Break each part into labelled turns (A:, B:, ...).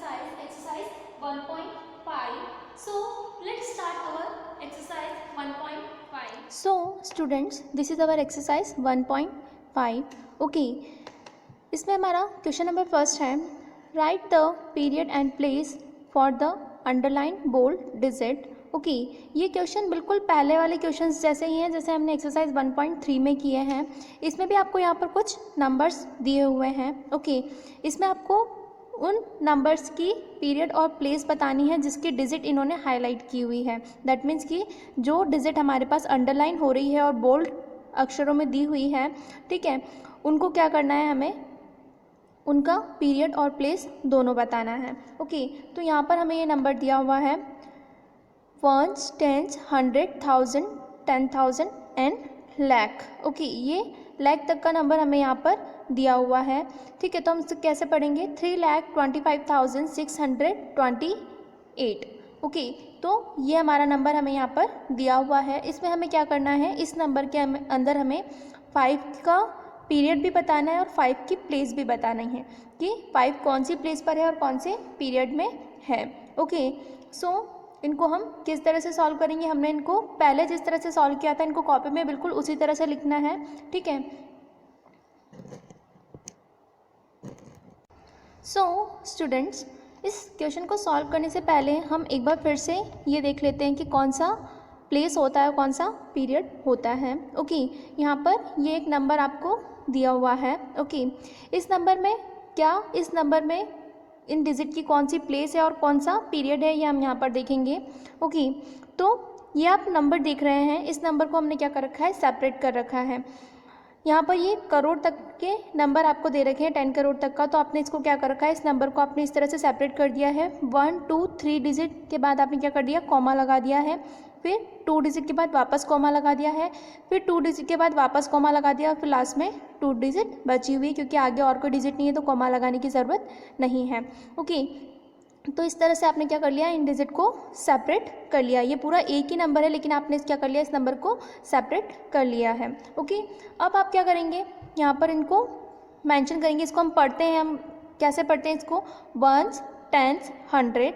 A: exercise 1.5. So let's start our exercise 1.5.
B: So students, this is our exercise 1.5. Okay, इसमें हमारा question number first है, write the period and place for the underline bold digit. Okay, ये question बिल्कुल पहले वाले questions जैसे ही हैं जैसे हमने एक्सरसाइज 1.3 में किए हैं. इसमें भी आपको यहाँ पर कुछ नंबर्स दिए हुए हैं. ओके, इसमें आपको उन नंबर्स की पीरियड और प्लेस बतानी है जिसकी डिजिट इन्होंने हाईलाइट की हुई है. दैट मीन्स कि जो डिजिट हमारे पास अंडरलाइन हो रही है और बोल्ड अक्षरों में दी हुई है, ठीक है, उनको क्या करना है, हमें उनका पीरियड और प्लेस दोनों बताना है. ओके, तो यहाँ पर हमें ये नंबर दिया हुआ है 1s, 10s, 100, 1000, 10,000 and lakh. Okay, ये लाख तक का नंबर हमें यहाँ पर दिया हुआ है. ठीक है, तो हम इसे कैसे पढ़ेंगे, 3,25,628. ओके, तो ये हमारा नंबर हमें यहाँ पर दिया हुआ है. इसमें हमें क्या करना है, इस नंबर के अंदर हमें 5 का पीरियड भी बताना है और 5 की प्लेस भी बतानी है कि 5 कौन सी प्लेस पर है और कौन से पीरियड में है. ओके, सो इनको हम किस तरह से सॉल्व करेंगे, हमने इनको पहले जिस तरह से सॉल्व किया था इनको कॉपी में बिल्कुल उसी तरह से लिखना है. ठीक है, सो स्टूडेंट्स, इस क्वेश्चन को सॉल्व करने से पहले हम एक बार फिर से ये देख लेते हैं कि कौन सा प्लेस होता है, कौन सा पीरियड होता है. ओके, यहाँ पर ये एक नंबर आपको दिया हुआ है. ओके, इस नंबर में इन डिजिट की कौन सी प्लेस है और कौन सा पीरियड है, ये हम यहाँ पर देखेंगे. ओके, तो ये आप नंबर देख रहे हैं, इस नंबर को हमने क्या कर रखा है, सेपरेट कर रखा है. यहाँ पर ये करोड़ तक के नंबर आपको दे रखे हैं, 10 करोड़ तक का, तो आपने इसको क्या कर रखा है, इस नंबर को आपने इस तरह से सेपरेट कर दिया है. 1 2 3 डिजिट के बाद आपने क्या कर दिया, कॉमा लगा दिया है. फिर 2 डिजिट के बाद वापस कॉमा लगा दिया है. फिर 2 डिजिट के बाद वापस कॉमा लगा दिया. फिर लास्ट में 2 डिजिट बची हुई, क्योंकि आगे और कोई डिजिट नहीं है तो कॉमा लगाने की ज़रूरत नहीं है. ओके, तो इस तरह से आपने क्या कर लिया, इन डिजिट को सेपरेट कर लिया. ये पूरा एक ही नंबर है लेकिन आपने क्या कर लिया, इस नंबर को सेपरेट कर लिया है. ओके, अब आप क्या करेंगे, यहाँ पर इनको मेंशन करेंगे. इसको हम पढ़ते हैं, हम कैसे पढ़ते हैं इसको, 1s, 10s, 100,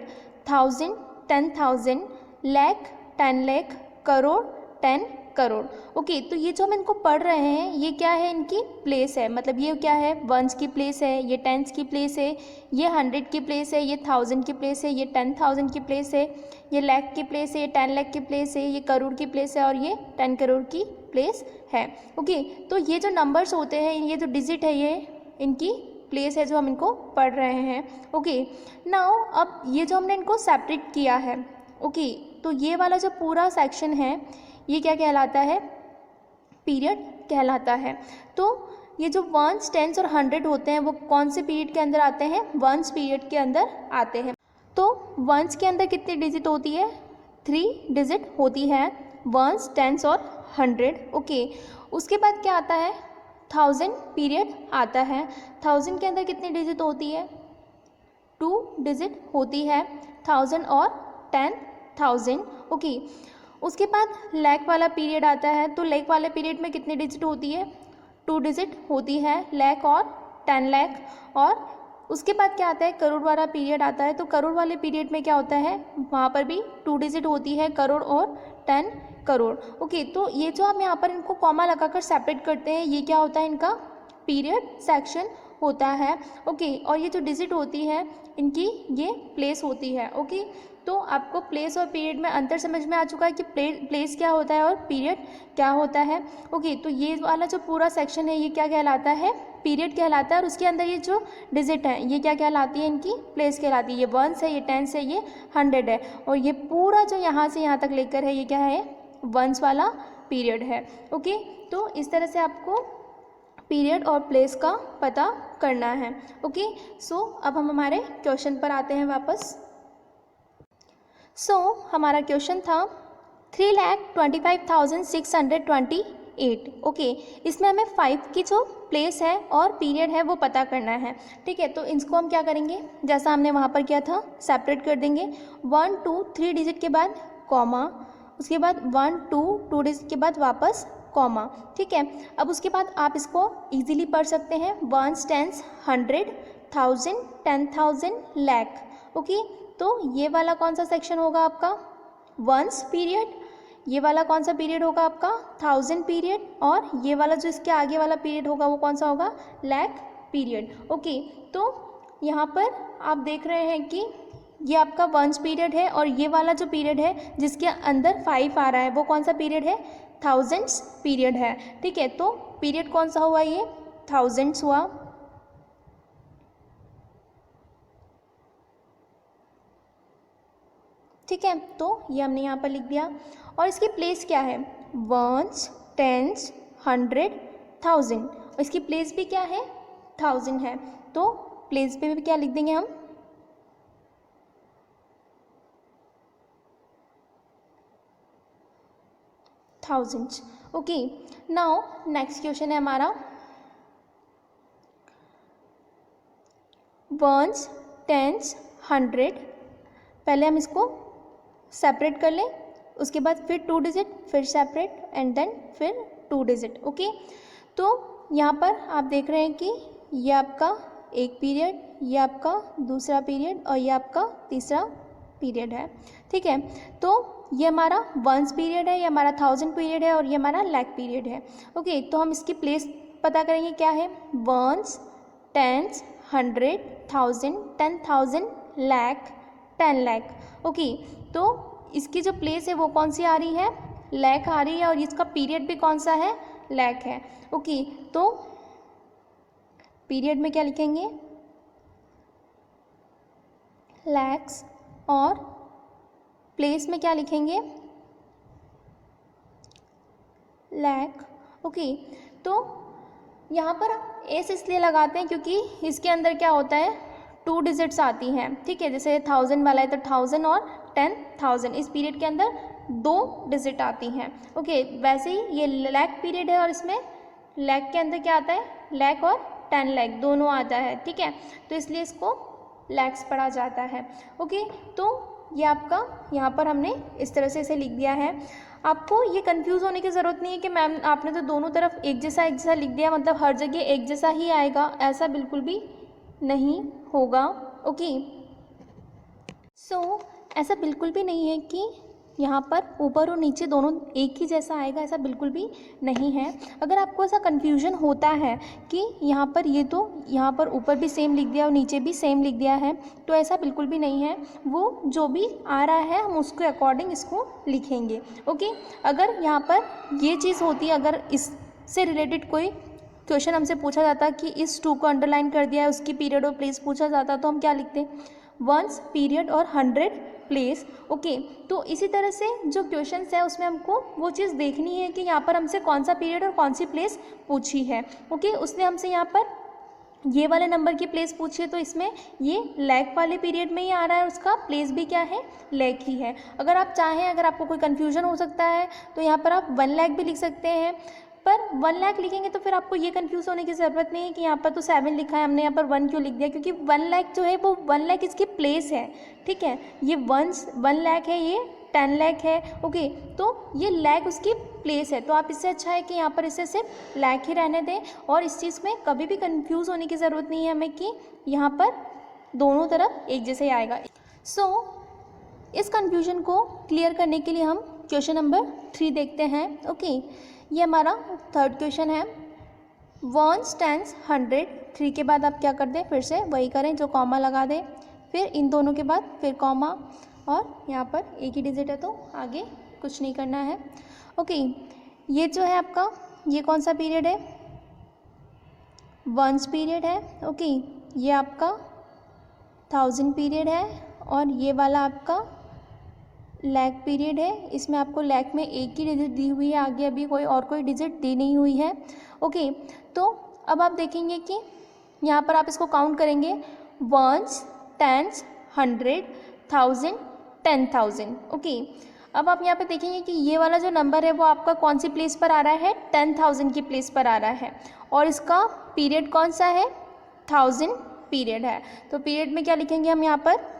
B: 1000, 10,000, lakh, 10 lakh, crore, 10 crore. Okay, तो ये जो हम इनको पढ़ रहे हैं ये क्या है, इनकी प्लेस है. मतलब ये क्या है, 1s की प्लेस है, ये 10s की प्लेस है, ये 100 की प्लेस है, ये 1000 की प्लेस है, ये 10,000 की प्लेस है, ये लाख की प्लेस है, ये 10 लाख की प्लेस है, ये करोड़ की प्लेस है और ये 10 करोड़ की प्लेस है. ओके, तो ये जो नंबर्स होते हैं, ये जो डिजिट है, ये इनकी प्लेस है जो हम इनको पढ़ रहे हैं. ओके, नाउ अब ये जो हमने इनको सेपरेट किया है, ओके, तो ये वाला जो पूरा सेक्शन है ये क्या कहलाता है, पीरियड कहलाता है. तो ये जो 1s, 10s और 100 होते हैं वो कौन से पीरियड के अंदर आते हैं, 1s पीरियड के अंदर आते हैं. तो 1s के अंदर कितनी डिजिट होती है, 3 डिजिट होती है, 1s, 10s और 100. ओके, उसके बाद क्या आता है, 1000 पीरियड आता है. 1000 के अंदर कितनी डिजिट होती है, 2 डिजिट होती है, 1000 और 10,000. ओके, उसके बाद लाख वाला पीरियड आता है. तो लाख वाले पीरियड में कितनी डिजिट होती है, 2 डिजिट होती है, लाख और 10 लाख. और उसके बाद क्या आता है, करोड़ वाला पीरियड आता है. तो करोड़ वाले पीरियड में क्या होता है, वहाँ पर भी 2 डिजिट होती है, करोड़ और 10 करोड़. ओके, तो ये जो हम यहाँ पर इनको कॉमा लगाकर सेपरेट करते हैं ये क्या होता है, इनका पीरियड सेक्शन होता है. ओके, और ये जो डिजिट होती है इनकी ये प्लेस होती है. ओके, तो आपको प्लेस और पीरियड में अंतर समझ में आ चुका है कि प्लेस क्या होता है और पीरियड क्या होता है. ओके, तो ये वाला जो पूरा सेक्शन है ये क्या कहलाता है, पीरियड कहलाता है. और उसके अंदर ये जो डिजिट है ये क्या कहलाती है, इनकी प्लेस कहलाती है. ये 1s है, ये 10s है, ये 100 है, और ये पूरा जो यहाँ से यहाँ तक लेकर है ये क्या है, 1s वाला पीरियड है. ओके, तो इस तरह से आपको पीरियड और प्लेस का पता करना है. ओके, सो अब हम हमारे क्वेश्चन पर आते हैं वापस. सो हमारा क्वेश्चन था 3,25,628. ओके, इसमें हमें 5 की जो प्लेस है और पीरियड है वो पता करना है. ठीक है, तो इसको हम क्या करेंगे, जैसा हमने वहाँ पर किया था, सेपरेट कर देंगे. 1 2 3 डिजिट के बाद कॉमा, उसके बाद 1 2 डिजिट के बाद वापस कॉमा. ठीक है, अब उसके बाद आप इसको इजीली पढ़ सकते हैं, 1s, 10s, 100, 1000, 10,000, लाख. ओके, तो ये वाला कौन सा सेक्शन होगा आपका, वंस पीरियड, ये वाला कौन सा पीरियड होगा आपका, 1000 पीरियड, और ये वाला जो इसके आगे वाला पीरियड होगा वो कौन सा होगा, लैक पीरियड। ओके, तो यहाँ पर आप देख रहे हैं कि ये आपका वंस पीरियड है, और ये वाला जो पीरियड है जिसके अंदर 5 आ रहा है वो कौन सा पीरियड है, थाउजेंड्स पीरियड है। ठीक है, तो पीरियड कौन सा हुआ, ये थाउजेंड्स हुआ। ठीक है, तो ये हमने यहाँ पर लिख दिया, और इसकी प्लेस क्या है, वंस, टेंस, 100, 1000, और इसकी प्लेस भी क्या है, 1000 है, तो प्लेस पे भी क्या लिख देंगे हम, thousands. Okay, now next question है हमारा, वंस, टेंस, 100, पहले हम इसको सेपरेट कर लें, उसके बाद फिर 2 डिजिट, फिर सेपरेट, एंड देन फिर 2 डिजिट। ओके, तो यहाँ पर आप देख रहे हैं कि ये आपका एक पीरियड, ये आपका दूसरा पीरियड, और ये आपका तीसरा पीरियड है। ठीक है, तो ये हमारा वंस पीरियड है, ये हमारा 1000 पीरियड है, और ये हमारा लैक पीरियड है। ओके, तो हम इसकी प्लेस पता करेंगे, क्या है, ones, tens, 100, 1000, 10,000, lakh, 10 lakh. Okay, तो इसकी जो प्लेस है वो कौन सी आ रही है, लैक आ रही है, और इसका पीरियड भी कौन सा है, लैक है। ओके, तो पीरियड में क्या लिखेंगे, लैक्स, और प्लेस में क्या लिखेंगे, लैक। ओके, तो यहाँ पर एस इसलिए लगाते हैं क्योंकि इसके अंदर क्या होता है, 2 डिजिट्स आती हैं। ठीक है, जैसे 1000 वाला है तो 1000 और 10,000, इस पीरियड के अंदर 2 डिजिट आती हैं। ओके, वैसे ही ये लैक पीरियड है, और इसमें लैक के अंदर क्या आता है, लैक और 10 लैक दोनों आता है। ठीक है, तो इसलिए इसको लैक्स पढ़ा जाता है। ओके, तो ये आपका यहाँ पर हमने इस तरह से इसे लिख दिया है। आपको ये कंफ्यूज होने की ज़रूरत नहीं है कि मैम आपने तो दोनों तरफ एक जैसा लिख दिया, मतलब हर जगह एक जैसा ही आएगा, ऐसा बिल्कुल भी नहीं होगा। ओके, सो ऐसा बिल्कुल भी नहीं है कि यहाँ पर ऊपर और नीचे दोनों एक ही जैसा आएगा, ऐसा बिल्कुल भी नहीं है। अगर आपको ऐसा कन्फ्यूजन होता है कि यहाँ पर ये तो यहाँ पर ऊपर भी सेम लिख दिया और नीचे भी सेम लिख दिया है, तो ऐसा बिल्कुल भी नहीं है। वो जो भी आ रहा है हम उसके अकॉर्डिंग इसको लिखेंगे। ओके, अगर यहाँ पर ये चीज़ होती है, अगर इससे रिलेटेड कोई क्वेश्चन हमसे पूछा जाता कि इस 2 को अंडरलाइन कर दिया है, उसकी पीरियड और प्लेस पूछा जाता, तो हम क्या लिखते, वंस पीरियड और 100 प्लेस। ओके, तो इसी तरह से जो क्वेश्चंस है उसमें हमको वो चीज़ देखनी है कि यहाँ पर हमसे कौन सा पीरियड और कौन सी प्लेस पूछी है। ओके, उसने हमसे यहाँ पर ये वाले नंबर की प्लेस पूछी है, तो इसमें ये लैक वाले पीरियड में ही आ रहा है, उसका प्लेस भी क्या है, लैक ही है। अगर आप चाहें, अगर आपको कोई कन्फ्यूजन हो सकता है तो यहाँ पर आप 1 लाख भी लिख सकते हैं, पर 1 लाख लिखेंगे तो फिर आपको ये कंफ्यूज होने की ज़रूरत नहीं है कि यहाँ पर तो 7 लिखा है, हमने यहाँ पर 1 क्यों लिख दिया, क्योंकि 1 लाख जो है वो 1 लाख इसकी प्लेस है। ठीक है, ये 1 लाख है, ये 10 लाख है। ओके, तो ये लाख उसकी प्लेस है, तो आप इससे अच्छा है कि यहाँ पर इसे सिर्फ लाख ही रहने दें, और इस चीज़ में कभी भी कंफ्यूज होने की ज़रूरत नहीं है हमें कि यहाँ पर दोनों तरफ एक जैसे ही आएगा। सो इस कन्फ्यूजन को क्लियर करने के लिए हम क्वेश्चन नंबर 3 देखते हैं। ओके, ये हमारा 3rd क्वेश्चन है, वंस, टेंस, 100, 3 के बाद आप क्या कर दें, फिर से वही करें जो कॉमा लगा दें, फिर इन दोनों के बाद फिर कॉमा, और यहाँ पर एक ही डिजिट है तो आगे कुछ नहीं करना है। ओके, ये जो है आपका, ये कौन सा पीरियड है, वंस पीरियड है। ओके, ये आपका 1000 पीरियड है, और ये वाला आपका लैक पीरियड है। इसमें आपको लैक में एक ही डिजिट दी हुई है, आगे अभी कोई डिजिट दी नहीं हुई है। ओके, तो अब आप देखेंगे कि यहाँ पर आप इसको काउंट करेंगे, वंस, टेंस, 100, 1000, 10,000। ओके, अब आप यहाँ पे देखेंगे कि ये वाला जो नंबर है वो आपका कौन सी प्लेस पर आ रहा है, 10,000 की प्लेस पर आ रहा है, और इसका पीरियड कौन सा है, 1000 पीरियड है। तो पीरियड में क्या लिखेंगे हम यहाँ पर,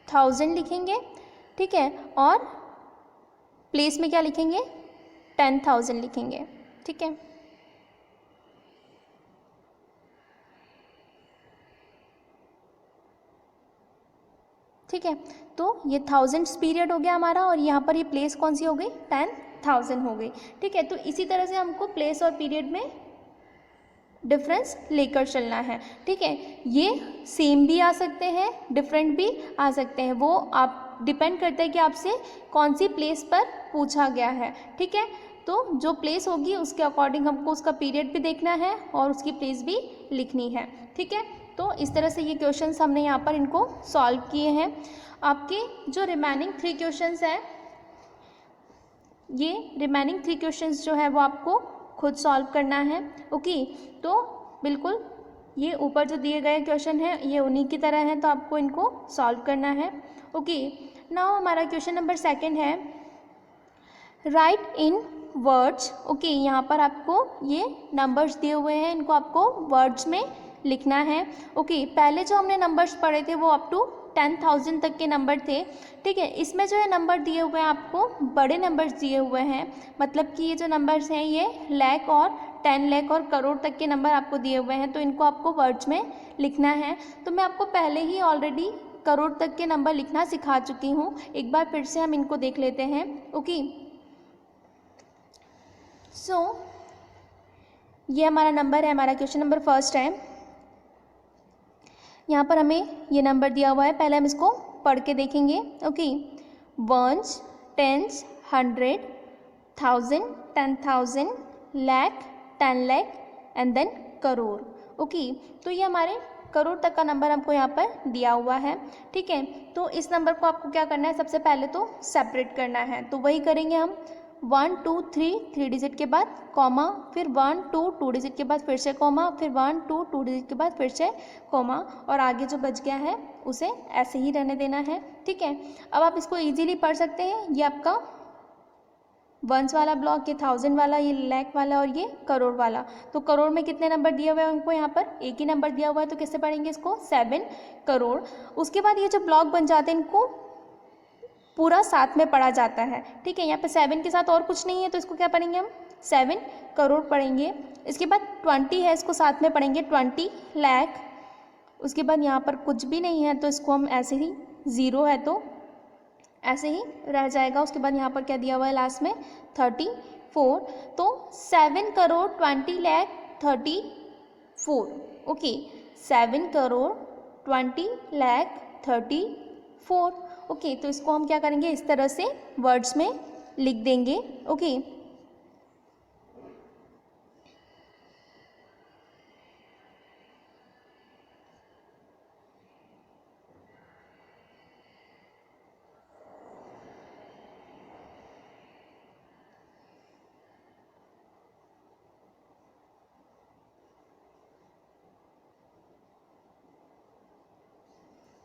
B: 1000 लिखेंगे। ठीक है, और प्लेस में क्या लिखेंगे, 10,000 लिखेंगे। ठीक है, ठीक है, तो ये 1000 पीरियड हो गया हमारा और यहाँ पर ये प्लेस कौन सी हो गई, 10,000 हो गई। ठीक है, तो इसी तरह से हमको प्लेस और पीरियड में डिफरेंस लेकर चलना है। ठीक है, ये सेम भी आ सकते हैं, डिफरेंट भी आ सकते हैं, वो आप डिपेंड करता है कि आपसे कौन सी प्लेस पर पूछा गया है। ठीक है, तो जो प्लेस होगी उसके अकॉर्डिंग हमको उसका पीरियड भी देखना है और उसकी प्लेस भी लिखनी है। ठीक है, तो इस तरह से ये क्वेश्चंस हमने यहाँ पर इनको सॉल्व किए हैं। आपके जो रिमेनिंग 3 क्वेश्चंस हैं, ये रिमेनिंग 3 क्वेश्चंस जो है वो आपको खुद सॉल्व करना है। ओके, तो बिल्कुल ये ऊपर जो दिए गए क्वेश्चन हैं ये उन्हीं की तरह हैं, तो आपको इनको सॉल्व करना है। ओके, नाउ हमारा क्वेश्चन नंबर 2 है, राइट इन वर्ड्स। ओके, यहाँ पर आपको ये नंबर्स दिए हुए हैं, इनको आपको वर्ड्स में लिखना है। ओके, पहले जो हमने नंबर्स पढ़े थे वो अप टू 10,000 तक के नंबर थे। ठीक है, इसमें जो है नंबर दिए हुए हैं आपको बड़े नंबर्स दिए हुए हैं, मतलब कि ये जो नंबर्स हैं ये लाख और 10 लाख और करोड़ तक के नंबर आपको दिए हुए हैं, तो इनको आपको वर्ड्स में लिखना है। तो मैं आपको पहले ही ऑलरेडी करोड़ तक के नंबर लिखना सिखा चुकी हूँ, एक बार फिर से हम इनको देख लेते हैं। ओके, सो ये हमारा नंबर है, हमारा क्वेश्चन नंबर 1 है। यहाँ पर हमें ये नंबर दिया हुआ है, पहले हम इसको पढ़ के देखेंगे। Okay, ones, tens, 100, 1000, 10,000, lakh, 10 lakh and then crore. Okay, तो ये हमारे करोड़ तक का नंबर हमको यहाँ पर दिया हुआ है। ठीक है, तो इस नंबर को आपको क्या करना है, सबसे पहले तो सेपरेट करना है, तो वही करेंगे हम। 1 2 3 3 डिजिट के बाद कॉमा, फिर 1 2 2 डिजिट के बाद फिर से कॉमा, फिर 1 2 2 डिजिट के बाद फिर से कॉमा, और आगे जो बच गया है उसे ऐसे ही रहने देना है। ठीक है, अब आप इसको इजीली पढ़ सकते हैं, ये आपका वंस वाला ब्लॉक, ये 1000 वाला, ये लाख वाला और ये करोड़ वाला। तो करोड़ में कितने नंबर दिए हुए हैं उनको, यहाँ पर एक ही नंबर दिया हुआ है, तो किससे पढ़ेंगे इसको, 7 करोड़। उसके बाद ये जो ब्लॉक बन जाते हैं इनको पूरा साथ में पढ़ा जाता है। ठीक है, यहाँ पे 7 के साथ और कुछ नहीं है, तो इसको क्या पढ़ेंगे हम, 7 करोड़ पढ़ेंगे। इसके बाद 20 है, इसको साथ में पढ़ेंगे 20 लाख। उसके बाद यहाँ पर कुछ भी नहीं है, तो इसको हम ऐसे ही, 0 है तो ऐसे ही रह जाएगा। उसके बाद यहाँ पर क्या दिया हुआ है लास्ट में, 34, तो 7 करोड़ 20 लाख 34। ओके, 7 करोड़ 20 लाख 34। ओके, तो इसको हम क्या करेंगे, इस तरह से वर्ड्स में लिख देंगे। ओके,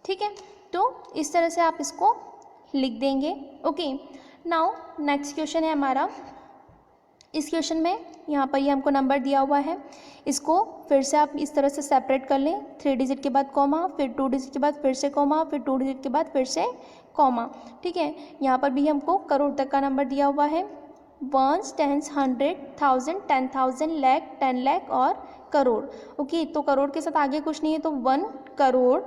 B: ठीक है, तो इस तरह से आप इसको लिख देंगे। ओके, नाउ नेक्स्ट क्वेश्चन है हमारा। इस क्वेश्चन में यहाँ पर ये हमको नंबर दिया हुआ है, इसको फिर से आप इस तरह से सेपरेट कर लें, 3 डिजिट के बाद कॉमा, फिर 2 डिजिट के बाद फिर से कॉमा, फिर 2 डिजिट के बाद फिर से कॉमा। ठीक है, यहाँ पर भी हमको करोड़ तक का नंबर दिया हुआ है, वंस, टेंस, 100, 1000, 10,000, लाख, 10 लाख और करोड़। ओके, तो करोड़ के साथ आगे कुछ नहीं है, तो 1 करोड़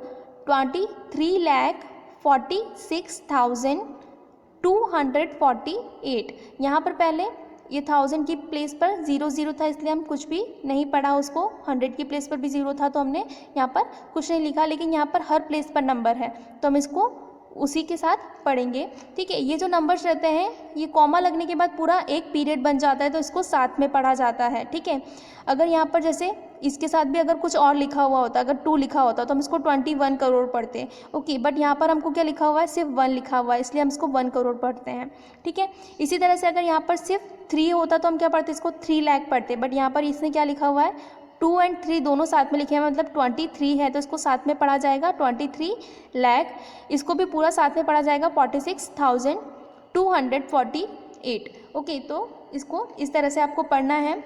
B: 23 लाख 46,248। यहाँ पर पहले ये 1000 की प्लेस पर 0 था, इसलिए हम कुछ भी नहीं पढ़ा उसको। 100 की प्लेस पर भी 0 था, तो हमने यहाँ पर कुछ नहीं लिखा, लेकिन यहाँ पर हर प्लेस पर नंबर है, तो हम इसको उसी के साथ पढ़ेंगे। ठीक है, ये जो नंबर्स रहते हैं ये कॉमा लगने के बाद पूरा एक पीरियड बन जाता है, तो इसको साथ में पढ़ा जाता है। ठीक है, अगर यहाँ पर जैसे इसके साथ भी अगर कुछ और लिखा हुआ होता, अगर 2 लिखा होता तो हम इसको 21 करोड़ पढ़ते। ओके, बट यहाँ पर हमको क्या लिखा हुआ है, सिर्फ 1 लिखा हुआ है, इसलिए हम इसको 1 करोड़ पढ़ते हैं। ठीक है, इसी तरह से अगर यहाँ पर सिर्फ 3 होता तो हम क्या पढ़ते, इसको 3 लाख पढ़ते, बट यहाँ पर इसने क्या लिखा हुआ है, 2 और 3 दोनों साथ में लिखे हैं, मतलब 23 है, तो इसको साथ में पढ़ा जाएगा 23 लाख। इसको भी पूरा साथ में पढ़ा जाएगा 46,248। ओके, तो इसको इस तरह से आपको पढ़ना है।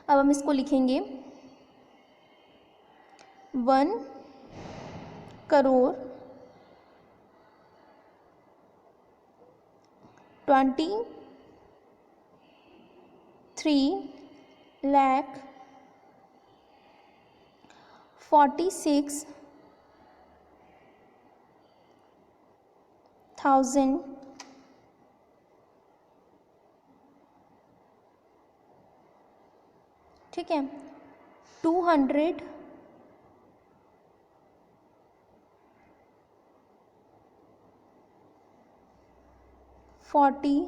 B: अब हम इसको लिखेंगे 1 करोड़ 23 लाख 46,248 1000 ठीक है, 200 40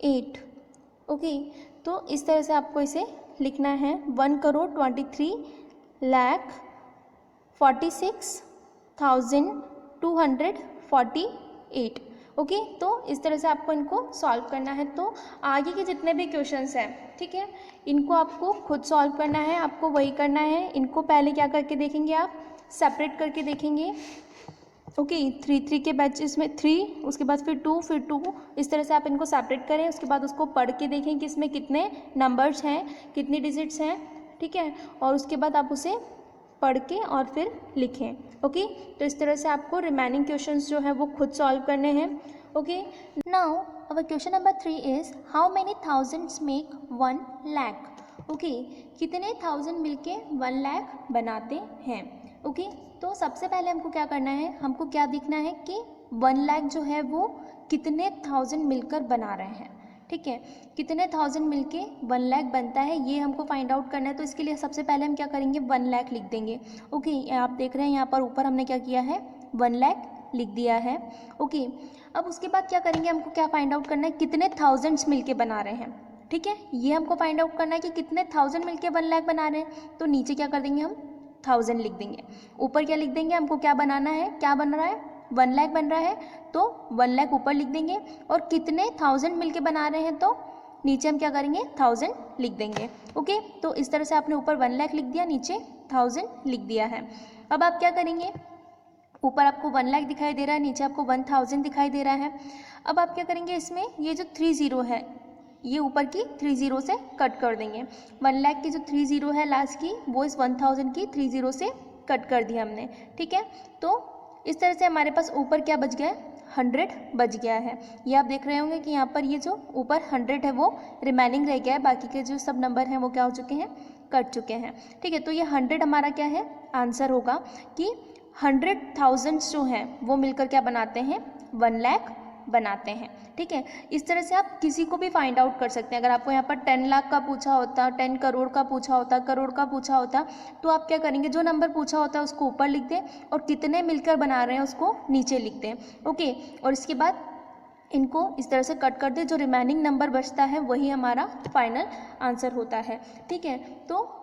B: 8। ओके, तो इस तरह से आपको इसे लिखना है 1,23,46,248। ओके, तो इस तरह से आपको इनको सॉल्व करना है। तो आगे के जितने भी क्वेश्चंस हैं, ठीक है, इनको आपको खुद सॉल्व करना है, आपको वही करना है। इनको पहले क्या करके देखेंगे, आप सेपरेट करके देखेंगे। ओके, 3 के बैचेस में 3, उसके बाद फिर 2, फिर 2, इस तरह से आप इनको सेपरेट करें। उसके बाद उसको पढ़ के देखें कि इसमें कितने नंबर्स हैं, कितनी डिजिट्स हैं, ठीक है, और उसके बाद आप उसे पढ़ के और फिर लिखें। ओके, तो इस तरह से आपको रिमेनिंग क्वेश्चंस जो है वो खुद सॉल्व करने हैं। Okay, now our question number 3 is how many thousands make 1 lakh. Okay, कितने थाउजेंड मिलके 1 लाख बनाते हैं। ओके, तो सबसे पहले हमको क्या करना है, हमको क्या देखना है कि 1 लाख जो है वो कितने थाउजेंड मिलकर बना रहे हैं। ठीक है, कितने थाउजेंड मिलके 1 लाख बनता है, ये हमको फाइंड आउट करना है। तो इसके लिए सबसे पहले हम क्या करेंगे, 1 लाख लिख देंगे। ओके, आप देख रहे हैं यहाँ पर ऊपर हमने क्या किया है, 1 लाख लिख दिया है। ओके, अब उसके बाद क्या करेंगे, हमको क्या फाइंड आउट करना है, कितने थाउजेंड्स मिलके बना रहे हैं। ठीक है, ये हमको फाइंड आउट करना है कि कितने थाउजेंड मिलके 1 लाख बना रहे हैं। तो नीचे क्या कर देंगे, हम 1000 लिख देंगे। ऊपर क्या लिख देंगे, हमको क्या बनाना है, क्या बन रहा है, 1 लाख बन रहा है, तो 1 लाख ऊपर लिख देंगे। और कितने थाउजेंड मिलके बना रहे हैं, तो नीचे हम क्या करेंगे, 1000 लिख देंगे। ओके, तो इस तरह से आपने ऊपर 1 लाख लिख दिया, नीचे 1000 लिख दिया है। अब आप क्या करेंगे, ऊपर आपको 1 लाख दिखाई दे रहा है, नीचे आपको 1000 दिखाई दे रहा है। अब आप क्या करेंगे, इसमें ये जो 30 है, ये ऊपर की 30 से कट कर देंगे। 1 लाख की जो 30 है लास्ट की, वो इस 1000 की 30 से कट कर दिया हमने। ठीक है, तो इस तरह से हमारे पास ऊपर क्या बच गया है, 100 बच गया है। ये आप देख रहे होंगे कि यहाँ पर ये जो ऊपर 100 है वो रिमेनिंग रह गया है, बाकी के जो सब नंबर हैं वो क्या हो चुके हैं, कट चुके हैं। ठीक है, तो ये 100 हमारा क्या है, आंसर होगा कि 100 थाउजेंड्स जो हैं वो मिलकर क्या बनाते हैं, 1 लाख बनाते हैं। ठीक है, इस तरह से आप किसी को भी फाइंड आउट कर सकते हैं। अगर आपको यहाँ पर 10 लाख का पूछा होता, 10 करोड़ का पूछा होता, करोड़ का पूछा होता, तो आप क्या करेंगे, जो नंबर पूछा होता है उसको ऊपर लिख दें और कितने मिलकर बना रहे हैं उसको नीचे लिख दें। ओके, और इसके बाद इनको इस तरह से कट कर दें, जो रिमेनिंग नंबर बचता है वही हमारा फाइनल आंसर होता है। ठीक है, तो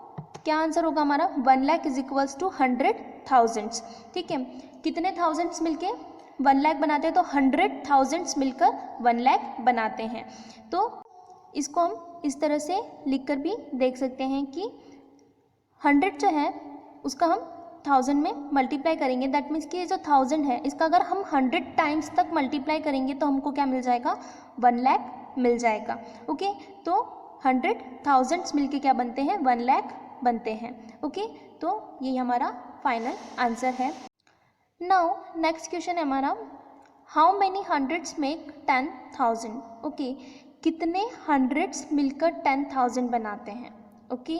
B: क्या आंसर होगा हमारा, 1 lakh is equals to 100 thousands. ठीक है, कितने थाउजेंड्स मिलके 1 लाख बनाते हैं, तो 100 थाउजेंड्स मिलकर 1 लाख बनाते हैं। तो इसको हम इस तरह से लिखकर भी देख सकते हैं कि 100 जो है उसका हम 1000 में मल्टीप्लाई करेंगे। दैट मीन्स कि ये जो 1000 है इसका अगर हम 100 टाइम्स तक मल्टीप्लाई करेंगे तो हमको क्या मिल जाएगा, 1 लाख मिल जाएगा। ओके, तो 100 थाउजेंड्स मिलके क्या बनते हैं, 1 लाख बनते हैं। ओके, तो ये हमारा फाइनल आंसर है। नाउ नेक्स्ट क्वेश्चन है हमारा, how many hundreds make 10,000। Okay, कितने हंड्रेड्स मिलकर 10,000 बनाते हैं। ओके,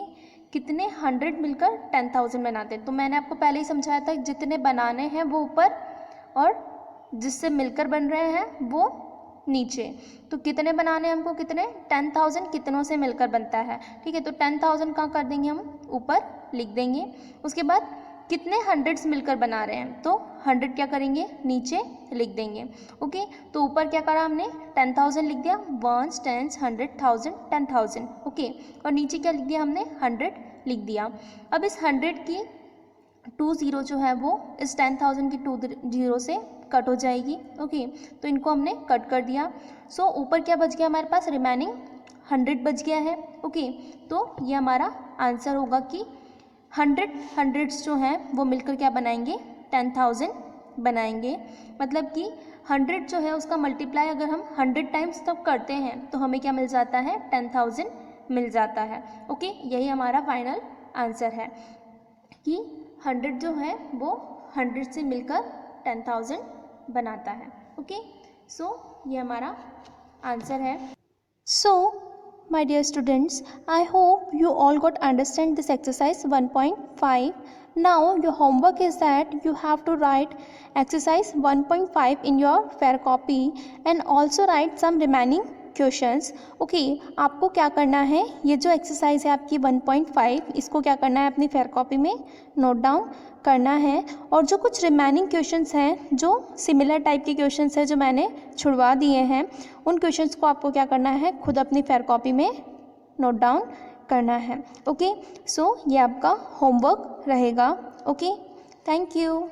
B: कितने 100 मिलकर 10,000 बनाते हैं। तो मैंने आपको पहले ही समझाया था, जितने बनाने हैं वो ऊपर और जिससे मिलकर बन रहे हैं वो नीचे। तो कितने बनाने हैं हमको, कितने 10,000 कितनों से मिलकर बनता है। ठीक है, तो 10,000 कहाँ कर देंगे, हम ऊपर लिख देंगे। उसके बाद कितने हंड्रेड्स मिलकर बना रहे हैं, तो 100 क्या करेंगे, नीचे लिख देंगे। ओके, तो ऊपर क्या करा हमने, 10,000 लिख दिया, 1 10 100 1000 10,000। ओके, और नीचे क्या लिख दिया हमने, 100 लिख दिया। अब इस 100 की 2 0 जो है वो इस 10,000 की 2 0 से कट हो जाएगी। ओके, तो इनको हमने कट कर दिया। सो ऊपर क्या बच गया हमारे पास, रिमेनिंग 100 बच गया है। ओके, तो ये हमारा आंसर होगा कि 100 हंड्रेड्स जो हैं वो मिलकर क्या बनाएंगे, 10,000 बनाएंगे। मतलब कि 100 जो है उसका मल्टीप्लाई अगर हम 100 टाइम्स तब करते हैं तो हमें क्या मिल जाता है, 10,000 मिल जाता है। ओके, यही हमारा फाइनल आंसर है कि 100 जो है वो 100 से मिलकर 10,000 बनाता है। ओके, सो ये हमारा आंसर है। सो my dear students, I hope you all got understand this exercise 1.5. Now your homework is that you have to write exercise 1.5 in your fair copy and also write some remaining questions. Okay, आपको क्या करना है, ये जो exercise है आपकी 1.5, इसको क्या करना है, अपनी फेयर कॉपी में नोट डाउन करना है. और जो कुछ रिमेनिंग क्वेश्चंस हैं, जो सिमिलर टाइप के क्वेश्चंस हैं जो मैंने छुड़वा दिए हैं, उन क्वेश्चंस को आपको क्या करना है, खुद अपनी फेयर कॉपी में नोट डाउन करना है. ओके, सो ये आपका होमवर्क रहेगा. Okay, thank you.